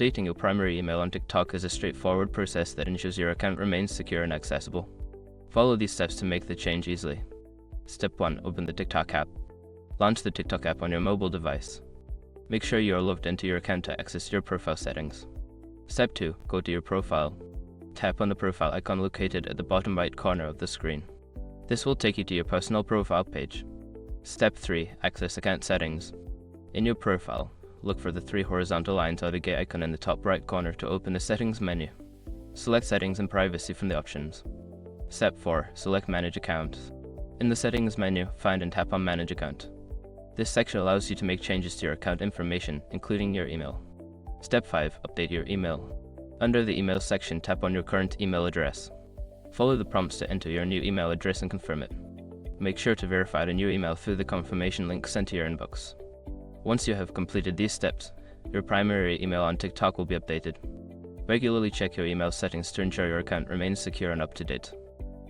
Updating your primary email on TikTok is a straightforward process that ensures your account remains secure and accessible. Follow these steps to make the change easily. Step 1. Open the TikTok app. Launch the TikTok app on your mobile device. Make sure you are logged into your account to access your profile settings. Step 2. Go to your profile. Tap on the profile icon located at the bottom right corner of the screen. This will take you to your personal profile page. Step 3. Access account settings. In your profile, look for the 3 horizontal lines or the gate icon in the top right corner to open the settings menu. Select settings and privacy from the options. Step 4. Select manage accounts. In the settings menu, find and tap on manage account. This section allows you to make changes to your account information, including your email. Step 5. Update your email. Under the email section, tap on your current email address. Follow the prompts to enter your new email address and confirm it. Make sure to verify the new email through the confirmation link sent to your inbox. Once you have completed these steps, your primary email on TikTok will be updated. Regularly check your email settings to ensure your account remains secure and up to date.